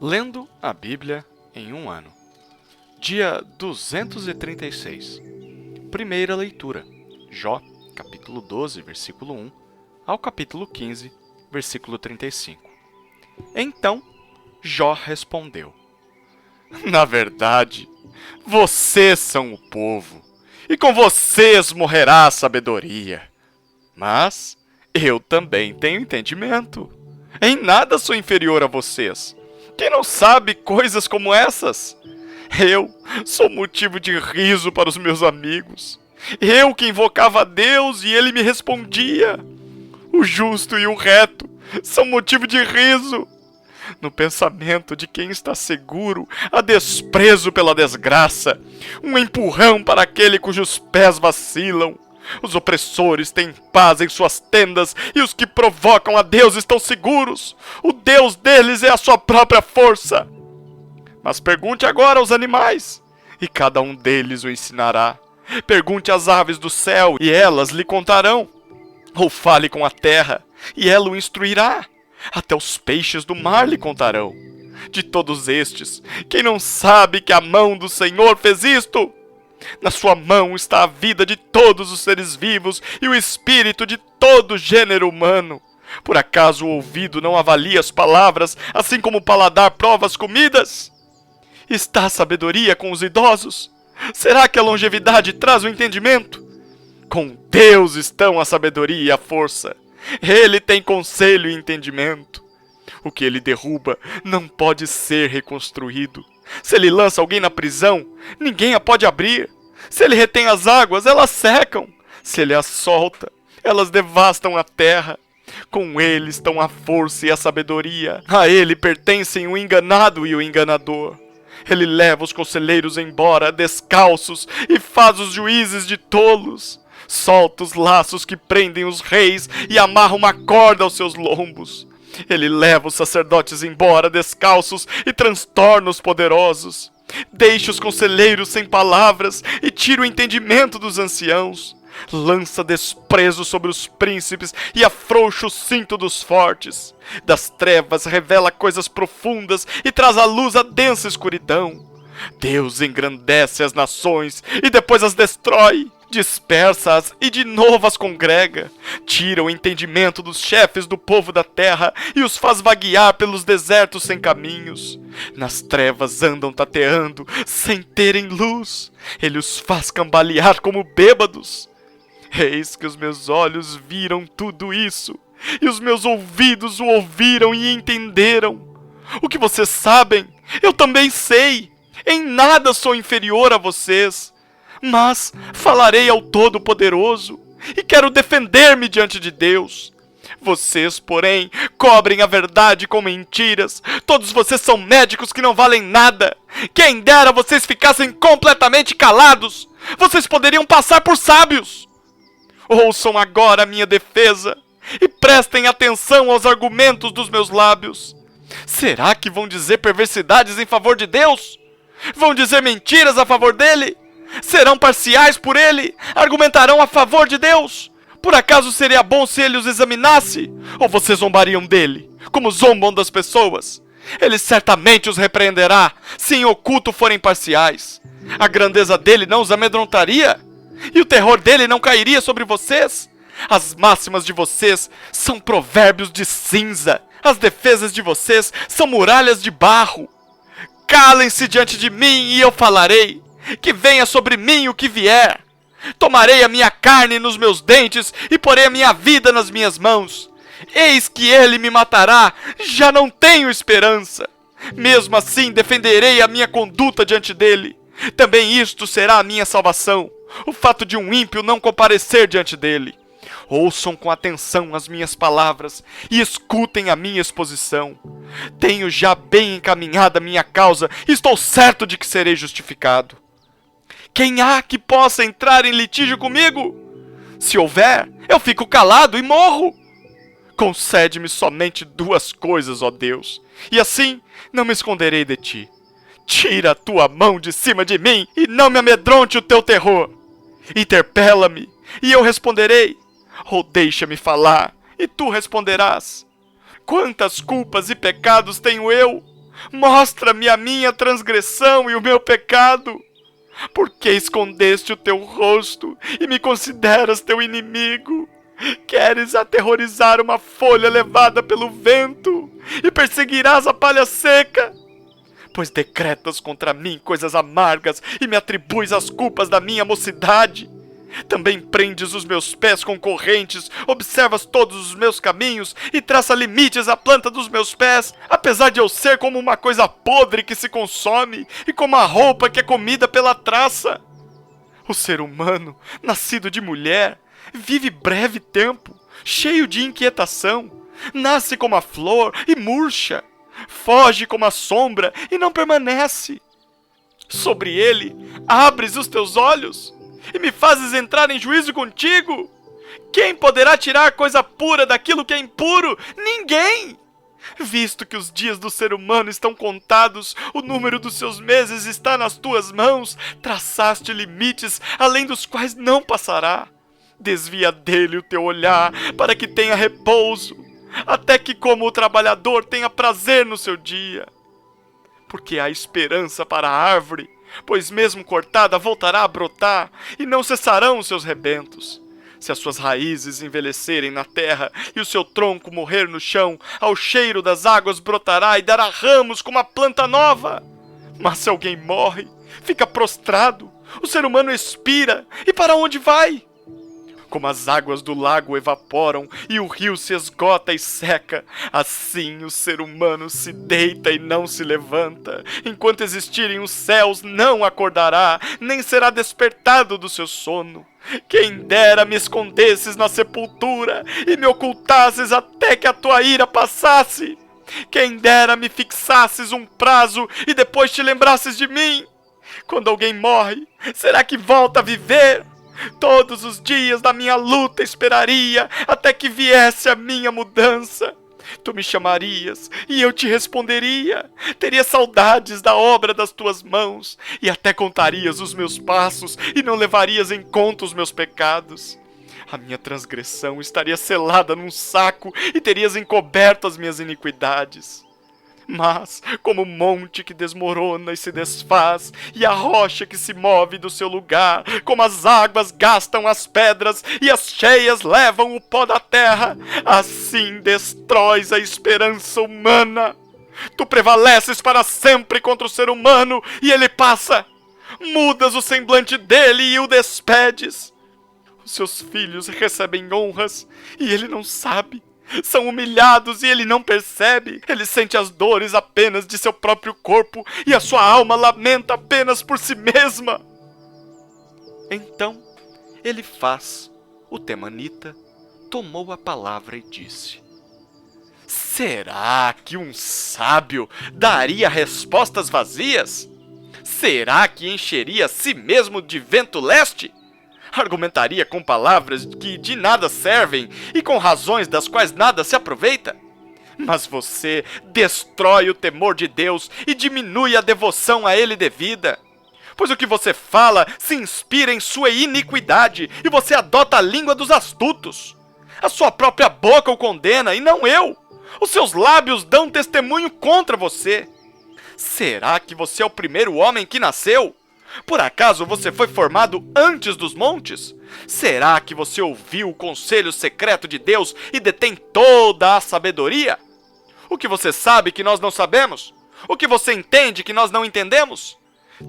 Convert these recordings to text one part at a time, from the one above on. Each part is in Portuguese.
Lendo a Bíblia em um ano. Dia 236. Primeira leitura. Jó, capítulo 12, versículo 1, ao capítulo 15, versículo 35. Então, Jó respondeu: Na verdade, vocês são o povo, e com vocês morrerá a sabedoria. Mas eu também tenho entendimento. Em nada sou inferior a vocês. Quem não sabe coisas como essas? Eu sou motivo de riso para os meus amigos. Eu que invocava a Deus e ele me respondia. O justo e o reto são motivo de riso. No pensamento de quem está seguro, há desprezo pela desgraça, um empurrão para aquele cujos pés vacilam. Os opressores têm paz em suas tendas e os que provocam a Deus estão seguros. O Deus deles é a sua própria força. Mas pergunte agora aos animais, e cada um deles o ensinará. Pergunte às aves do céu, e elas lhe contarão. Ou fale com a terra, e ela o instruirá. Até os peixes do mar lhe contarão. De todos estes, quem não sabe que a mão do Senhor fez isto? Na sua mão está a vida de todos os seres vivos e o espírito de todo o gênero humano. Por acaso o ouvido não avalia as palavras, assim como o paladar prova as comidas? Está a sabedoria com os idosos? Será que a longevidade traz o entendimento? Com Deus estão a sabedoria e a força. Ele tem conselho e entendimento. O que ele derruba não pode ser reconstruído. Se ele lança alguém na prisão, ninguém a pode abrir. Se ele retém as águas, elas secam. Se ele as solta, elas devastam a terra. Com ele estão a força e a sabedoria. A ele pertencem o enganado e o enganador. Ele leva os conselheiros embora descalços e faz os juízes de tolos. Solta os laços que prendem os reis e amarra uma corda aos seus lombos. Ele leva os sacerdotes embora descalços e transtorna os poderosos. Deixa os conselheiros sem palavras e tira o entendimento dos anciãos. Lança desprezo sobre os príncipes e afrouxa o cinto dos fortes. Das trevas revela coisas profundas e traz à luz a densa escuridão. Deus engrandece as nações e depois as destrói. Dispersa-as e de novo as congrega. Tira o entendimento dos chefes do povo da terra e os faz vaguear pelos desertos sem caminhos. Nas trevas andam tateando sem terem luz. Ele os faz cambalear como bêbados. Eis que os meus olhos viram tudo isso, e os meus ouvidos o ouviram e entenderam. O que vocês sabem, eu também sei. Em nada sou inferior a vocês. Mas falarei ao Todo-Poderoso e quero defender-me diante de Deus. Vocês, porém, cobrem a verdade com mentiras. Todos vocês são médicos que não valem nada. Quem dera vocês ficassem completamente calados. Vocês poderiam passar por sábios. Ouçam agora a minha defesa e prestem atenção aos argumentos dos meus lábios. Será que vão dizer perversidades em favor de Deus? Vão dizer mentiras a favor dele? Serão parciais por ele? Argumentarão a favor de Deus? Por acaso seria bom se ele os examinasse? Ou vocês zombariam dele, como zombam das pessoas? Ele certamente os repreenderá, se em oculto forem parciais. A grandeza dele não os amedrontaria? E o terror dele não cairia sobre vocês? As máximas de vocês são provérbios de cinza. As defesas de vocês são muralhas de barro. Calem-se diante de mim e eu falarei. Que venha sobre mim o que vier. Tomarei a minha carne nos meus dentes e porei a minha vida nas minhas mãos. Eis que ele me matará, já não tenho esperança. Mesmo assim defenderei a minha conduta diante dele. Também isto será a minha salvação, o fato de um ímpio não comparecer diante dele. Ouçam com atenção as minhas palavras e escutem a minha exposição. Tenho já bem encaminhada a minha causa e estou certo de que serei justificado. Quem há que possa entrar em litígio comigo? Se houver, eu fico calado e morro. Concede-me somente duas coisas, ó Deus, e assim não me esconderei de ti. Tira a tua mão de cima de mim e não me amedronte o teu terror. Interpela-me e eu responderei, ou deixa-me falar e tu responderás. Quantas culpas e pecados tenho eu? mostra-me a minha transgressão e o meu pecado. Por que escondeste o teu rosto e me consideras teu inimigo? Queres aterrorizar uma folha levada pelo vento e perseguirás a palha seca? Pois decretas contra mim coisas amargas e me atribuis as culpas da minha mocidade. Também prendes os meus pés com correntes, observas todos os meus caminhos e traça limites à planta dos meus pés, apesar de eu ser como uma coisa podre que se consome e como a roupa que é comida pela traça. O ser humano, nascido de mulher, vive breve tempo, cheio de inquietação, nasce como a flor e murcha, foge como a sombra e não permanece. Sobre ele abres os teus olhos e me fazes entrar em juízo contigo. Quem poderá tirar coisa pura daquilo que é impuro? Ninguém! Visto que os dias do ser humano estão contados, o número dos seus meses está nas tuas mãos, traçaste limites além dos quais não passará. Desvia dele o teu olhar para que tenha repouso, até que como o trabalhador tenha prazer no seu dia. Porque há esperança para a árvore, pois mesmo cortada voltará a brotar, e não cessarão os seus rebentos. Se as suas raízes envelhecerem na terra e o seu tronco morrer no chão, ao cheiro das águas brotará e dará ramos como a planta nova. Mas se alguém morre, fica prostrado, o ser humano expira, e para onde vai? Como as águas do lago evaporam e o rio se esgota e seca, assim o ser humano se deita e não se levanta. Enquanto existirem os céus, não acordará, nem será despertado do seu sono. Quem dera me escondesses na sepultura e me ocultasses até que a tua ira passasse. Quem dera me fixasses um prazo e depois te lembrasses de mim. Quando alguém morre, será que volta a viver? Todos os dias da minha luta esperaria até que viesse a minha mudança. Tu me chamarias e eu te responderia. Teria saudades da obra das tuas mãos e até contarias os meus passos e não levarias em conta os meus pecados. A minha transgressão estaria selada num saco e terias encoberto as minhas iniquidades. Mas, como o monte que desmorona e se desfaz, e a rocha que se move do seu lugar, como as águas gastam as pedras e as cheias levam o pó da terra, assim destróis a esperança humana. Tu prevaleces para sempre contra o ser humano e ele passa. Mudas o semblante dele e o despedes. Os seus filhos recebem honras e ele não sabe. São humilhados e ele não percebe. Ele sente as dores apenas de seu próprio corpo e a sua alma lamenta apenas por si mesma. Então, Elifaz, o temanita, tomou a palavra e disse: será que um sábio daria respostas vazias? Será que encheria a si mesmo de vento leste? Argumentaria com palavras que de nada servem e com razões das quais nada se aproveita? Mas você destrói o temor de Deus e diminui a devoção a ele devida. Pois o que você fala se inspira em sua iniquidade e você adota a língua dos astutos. A sua própria boca o condena e não eu. Os seus lábios dão testemunho contra você. Será que você é o primeiro homem que nasceu? Por acaso você foi formado antes dos montes? Será que você ouviu o conselho secreto de Deus e detém toda a sabedoria? O que você sabe que nós não sabemos? O que você entende que nós não entendemos?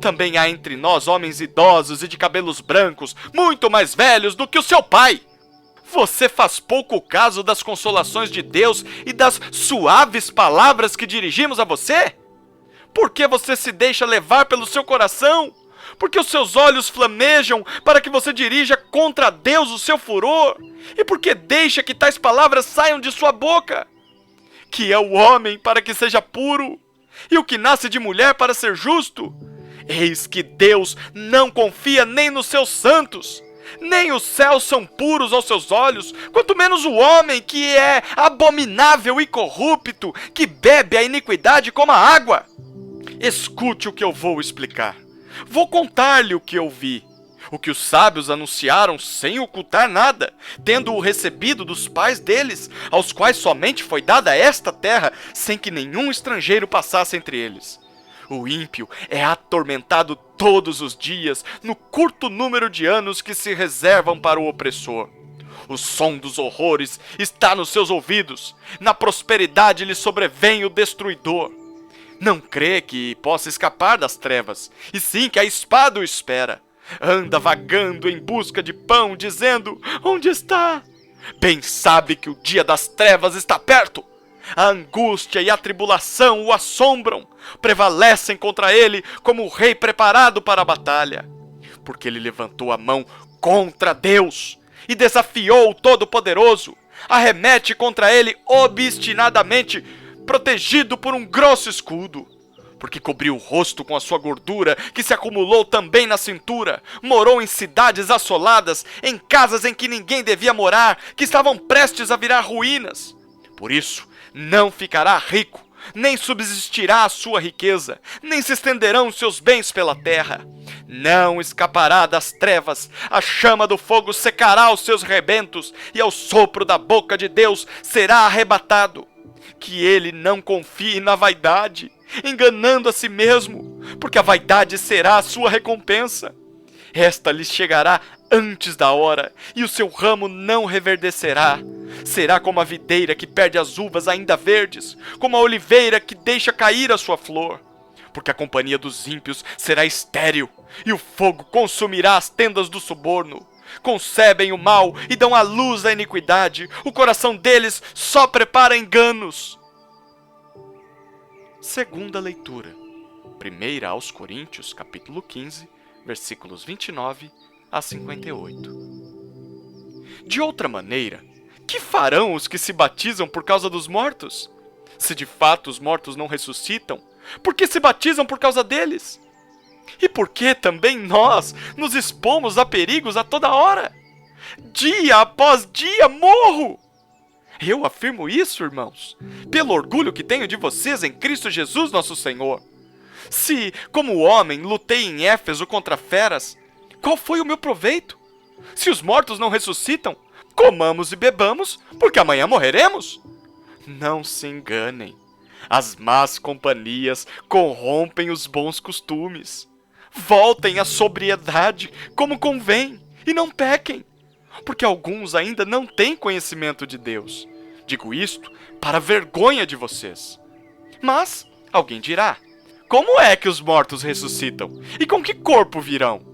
Também há entre nós homens idosos e de cabelos brancos, muito mais velhos do que o seu pai. Você faz pouco caso das consolações de Deus e das suaves palavras que dirigimos a você? Por que você se deixa levar pelo seu coração? Porque os seus olhos flamejam para que você dirija contra Deus o seu furor? E porque deixa que tais palavras saiam de sua boca? Que é o homem para que seja puro, e o que nasce de mulher para ser justo? Eis que Deus não confia nem nos seus santos. Nem os céus são puros aos seus olhos, quanto menos o homem que é abominável e corrupto, que bebe a iniquidade como a água. Escute o que eu vou explicar. Vou contar-lhe o que eu vi. O que os sábios anunciaram sem ocultar nada, tendo-o recebido dos pais deles, aos quais somente foi dada esta terra, sem que nenhum estrangeiro passasse entre eles. O ímpio é atormentado todos os dias, no curto número de anos que se reservam para o opressor. O som dos horrores está nos seus ouvidos, na prosperidade lhe sobrevém o destruidor. Não crê que possa escapar das trevas, e sim que a espada o espera. Anda vagando em busca de pão, dizendo: onde está? Bem sabe que o dia das trevas está perto. A angústia e a tribulação o assombram, prevalecem contra ele como o rei preparado para a batalha. Porque ele levantou a mão contra Deus e desafiou o Todo-Poderoso, arremete contra ele obstinadamente, protegido por um grosso escudo. Porque cobriu o rosto com a sua gordura, que se acumulou também na cintura, morou em cidades assoladas, em casas em que ninguém devia morar, que estavam prestes a virar ruínas. Por isso, não ficará rico, nem subsistirá a sua riqueza, nem se estenderão seus bens pela terra. Não escapará das trevas, a chama do fogo secará os seus rebentos, e ao sopro da boca de Deus será arrebatado. Que ele não confie na vaidade, enganando a si mesmo, porque a vaidade será a sua recompensa. Esta lhe chegará antes da hora, e o seu ramo não reverdecerá. Será como a videira que perde as uvas ainda verdes, como a oliveira que deixa cair a sua flor. Porque a companhia dos ímpios será estéril, e o fogo consumirá as tendas do suborno. Concebem o mal e dão à luz a iniquidade, o coração deles só prepara enganos. Segunda leitura. 1 aos Coríntios, capítulo 15, versículos 29 a 58. De outra maneira, que farão os que se batizam por causa dos mortos? Se de fato os mortos não ressuscitam, por que se batizam por causa deles? E por que também nós nos expomos a perigos a toda hora? Dia após dia morro! Eu afirmo isso, irmãos, pelo orgulho que tenho de vocês em Cristo Jesus nosso Senhor. Se, como homem, lutei em Éfeso contra feras, qual foi o meu proveito? Se os mortos não ressuscitam, comamos e bebamos, porque amanhã morreremos. Não se enganem. As más companhias corrompem os bons costumes. Voltem à sobriedade como convém e não pequem, porque alguns ainda não têm conhecimento de Deus. Digo isto para vergonha de vocês. Mas alguém dirá: como é que os mortos ressuscitam? E com que corpo virão?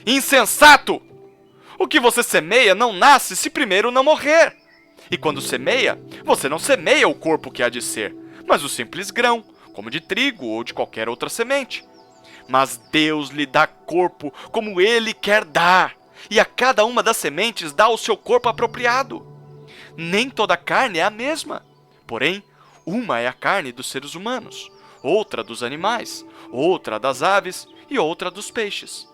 Insensato! O que você semeia não nasce se primeiro não morrer. E quando semeia, você não semeia o corpo que há de ser, mas o simples grão, como de trigo ou de qualquer outra semente. Mas Deus lhe dá corpo como Ele quer dar, e a cada uma das sementes dá o seu corpo apropriado. Nem toda carne é a mesma, porém, uma é a carne dos seres humanos, outra dos animais, outra das aves e outra dos peixes.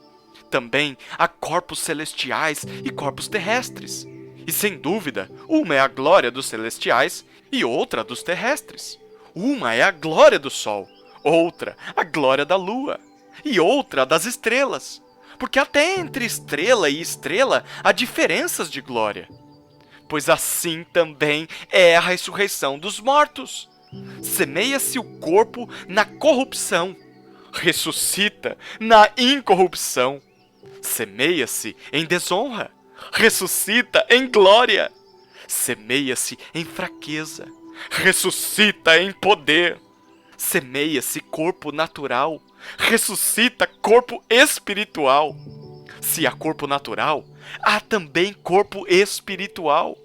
Também há corpos celestiais e corpos terrestres, e sem dúvida, uma é a glória dos celestiais e outra dos terrestres. Uma é a glória do sol, outra a glória da lua, e outra das estrelas, porque até entre estrela e estrela há diferenças de glória. Pois assim também é a ressurreição dos mortos. Semeia-se o corpo na corrupção, ressuscita na incorrupção. Semeia-se em desonra, ressuscita em glória. Semeia-se em fraqueza, ressuscita em poder. Semeia-se corpo natural, ressuscita corpo espiritual. Se há corpo natural, há também corpo espiritual.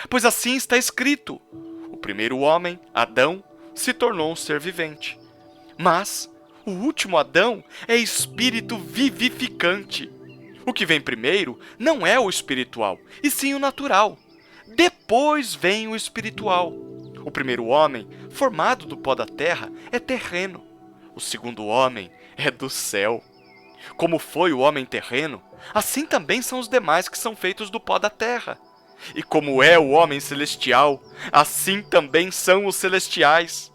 Pois assim está escrito: o primeiro homem, Adão, se tornou um ser vivente. Mas o último Adão é espírito vivificante. O que vem primeiro não é o espiritual, e sim o natural. Depois vem o espiritual. O primeiro homem, formado do pó da terra, é terreno. O segundo homem é do céu. Como foi o homem terreno, assim também são os demais que são feitos do pó da terra. E como é o homem celestial, assim também são os celestiais.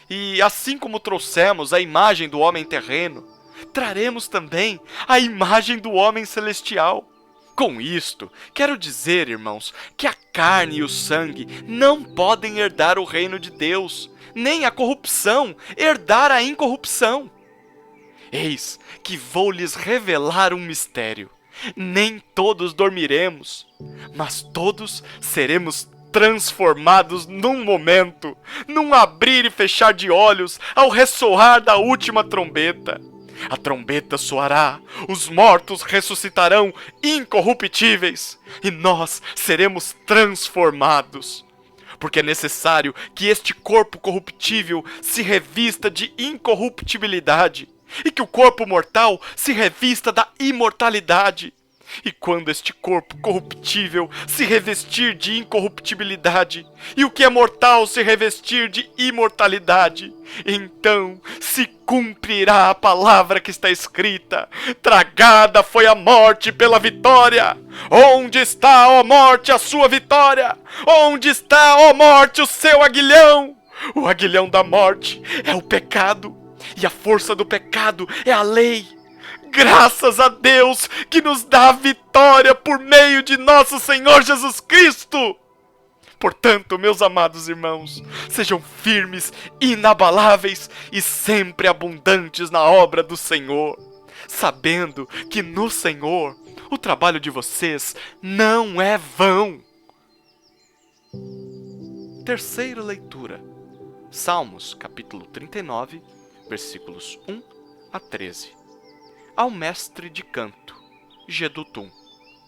E assim como trouxemos a imagem do homem terreno, traremos também a imagem do homem celestial. Com isto, quero dizer, irmãos, que a carne e o sangue não podem herdar o reino de Deus, nem a corrupção herdar a incorrupção. Eis que vou lhes revelar um mistério. Nem todos dormiremos, mas todos seremos transformados num momento, num abrir e fechar de olhos, ao ressoar da última trombeta. A trombeta soará, os mortos ressuscitarão incorruptíveis, e nós seremos transformados. Porque é necessário que este corpo corruptível se revista de incorruptibilidade, e que o corpo mortal se revista da imortalidade. E quando este corpo corruptível se revestir de incorruptibilidade, e o que é mortal se revestir de imortalidade, então se cumprirá a palavra que está escrita: tragada foi a morte pela vitória. Onde está, ó morte, a sua vitória? Onde está, ó morte, o seu aguilhão? O aguilhão da morte é o pecado, e a força do pecado é a lei. Graças a Deus que nos dá a vitória por meio de nosso Senhor Jesus Cristo. Portanto, meus amados irmãos, sejam firmes, inabaláveis e sempre abundantes na obra do Senhor, sabendo que no Senhor o trabalho de vocês não é vão. Terceira leitura. Salmos, capítulo 39, versículos 1 a 13. Ao mestre de canto, Jedutum,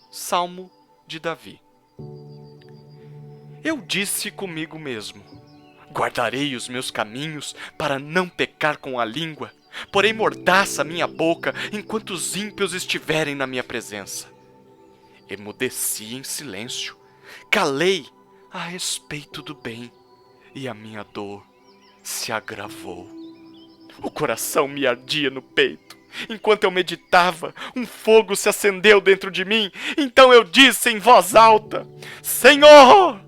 Salmo de Davi. Eu disse comigo mesmo: guardarei os meus caminhos para não pecar com a língua, porém mordaça a minha boca enquanto os ímpios estiverem na minha presença. Emudeci em silêncio, calei a respeito do bem, e a minha dor se agravou. O coração me ardia no peito. Enquanto eu meditava, um fogo se acendeu dentro de mim. Então eu disse em voz alta: Senhor,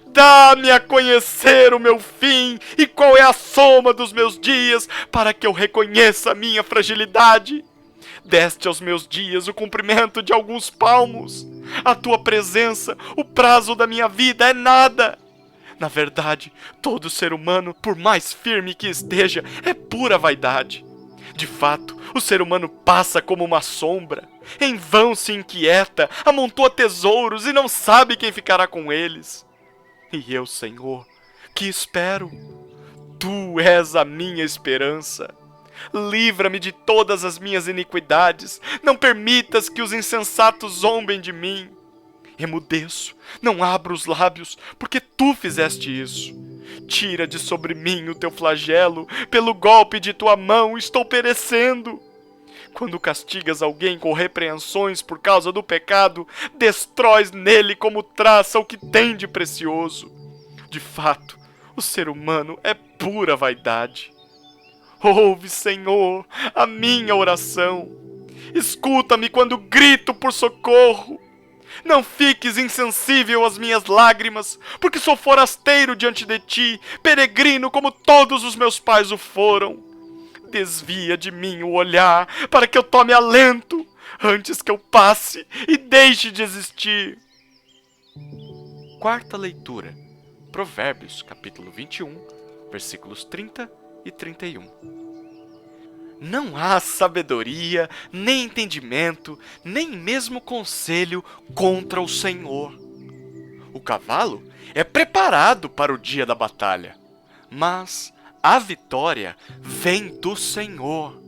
dá-me a conhecer o meu fim e qual é a soma dos meus dias, para que eu reconheça a minha fragilidade. Deste aos meus dias o comprimento de alguns palmos. A tua presença, o prazo da minha vida é nada. Na verdade, todo ser humano, por mais firme que esteja, é pura vaidade. De fato, o ser humano passa como uma sombra. Em vão se inquieta, amontoa tesouros e não sabe quem ficará com eles. E eu, Senhor, que espero? Tu és a minha esperança. Livra-me de todas as minhas iniquidades. Não permitas que os insensatos zombem de mim. Emudeço, não abro os lábios, porque tu fizeste isso. Tira de sobre mim o teu flagelo, pelo golpe de tua mão estou perecendo. Quando castigas alguém com repreensões por causa do pecado, destróis nele como traça o que tem de precioso. De fato, o ser humano é pura vaidade. Ouve, Senhor, a minha oração. Escuta-me quando grito por socorro. Não fiques insensível às minhas lágrimas, porque sou forasteiro diante de ti, peregrino como todos os meus pais o foram. Desvia de mim o olhar, para que eu tome alento, antes que eu passe e deixe de existir. Quarta leitura. Provérbios, capítulo 21, versículos 30 e 31. Não há sabedoria, nem entendimento, nem mesmo conselho contra o Senhor. O cavalo é preparado para o dia da batalha, mas a vitória vem do Senhor.